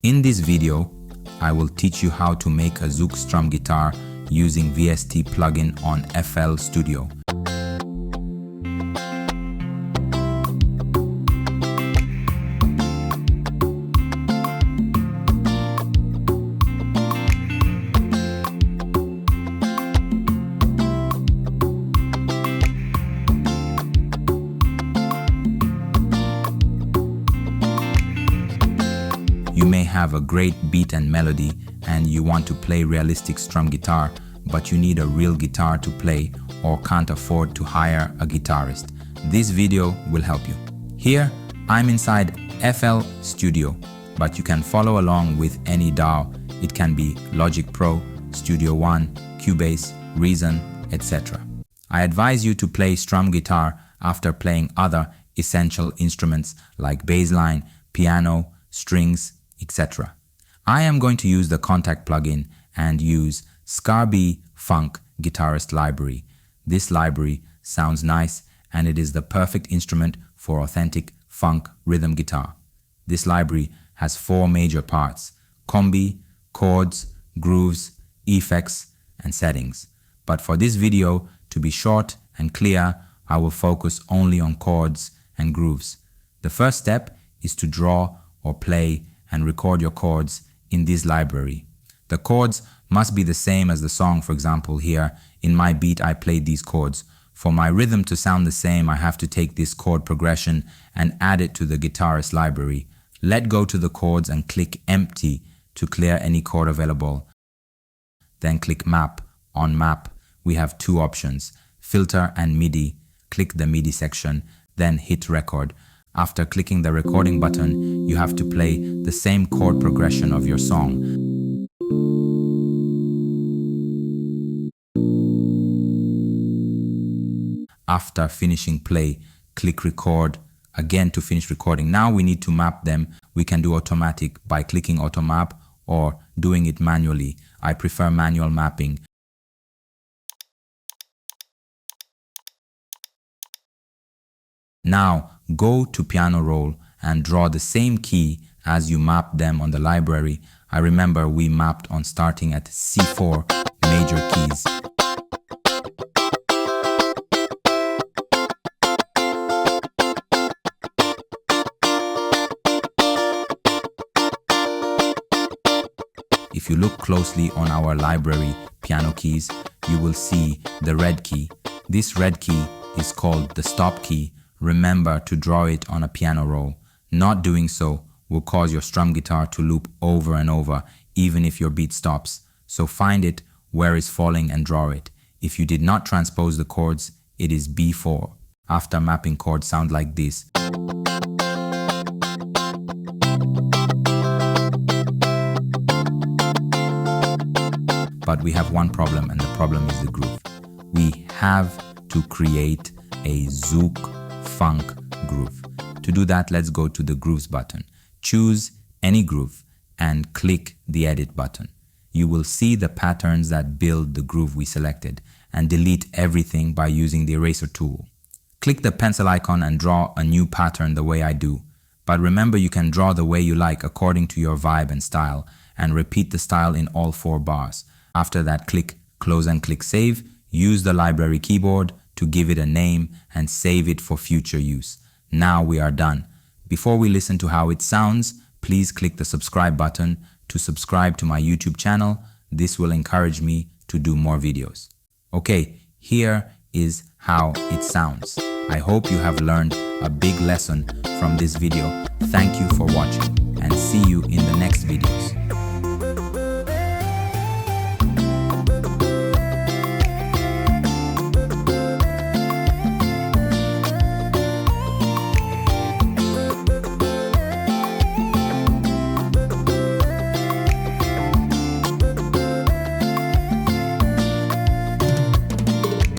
In this video, I will teach you how to make a Zouk Strum guitar using VST plugin on FL Studio. You may have a great beat and melody and you want to play realistic strum guitar, but you need a real guitar to play or can't afford to hire a guitarist. This video will help you. Here, I'm inside FL Studio, but you can follow along with any DAW. It can be Logic Pro, Studio One, Cubase, Reason, etc. I advise you to play strum guitar after playing other essential instruments like bassline, piano, strings, etc. I am going to use the Contact plugin and use Scarby Funk Guitarist Library. This library sounds nice and it is the perfect instrument for authentic funk rhythm guitar. This library has 4 major parts: combi, chords, grooves, effects, and settings. But for this video to be short and clear, I will focus only on chords and grooves. The first step is to draw or play and record your chords in this library. The chords must be the same as the song. For example, here in my beat I played these chords. For my rhythm to sound the same, I have to take this chord progression and add it to the guitarist library. Let go to the chords and click empty to clear any chord available. Then click map. On map we have 2 options, filter and MIDI. Click the MIDI section, then hit record. After clicking the recording button, you have to play the same chord progression of your song. After finishing play, click record again to finish recording. Now we need to map them. We can do automatic by clicking auto map or doing it manually. I prefer manual mapping. Now go to piano roll and draw the same key as you mapped them on the library. I remember we mapped on starting at C4 major keys. If you look closely on our library piano keys, you will see the red key. This red key is called the stop key. Remember to draw it on a piano roll. Not doing so will cause your strum guitar to loop over and over, even if your beat stops. So find it where it's falling and draw it. If you did not transpose the chords, it is B4. After mapping, chords sound like this. But we have one problem, and the problem is the groove. We have to create a Zouk funk groove. To do that, let's go to the grooves button. Choose any groove and click the edit button. You will see the patterns that build the groove we selected, and delete everything by using the eraser tool. Click the pencil icon and draw a new pattern the way I do. But remember, you can draw the way you like according to your vibe and style, and repeat the style in all 4 bars. After that, click close and click save. Use the library keyboard to give it a name and save it for future use. Now we are done. Before we listen to how it sounds, please click the subscribe button to subscribe to my YouTube channel. This will encourage me to do more videos. Okay, here is how it sounds. I hope you have learned a big lesson from this video. Thank you for watching and see you in the next videos.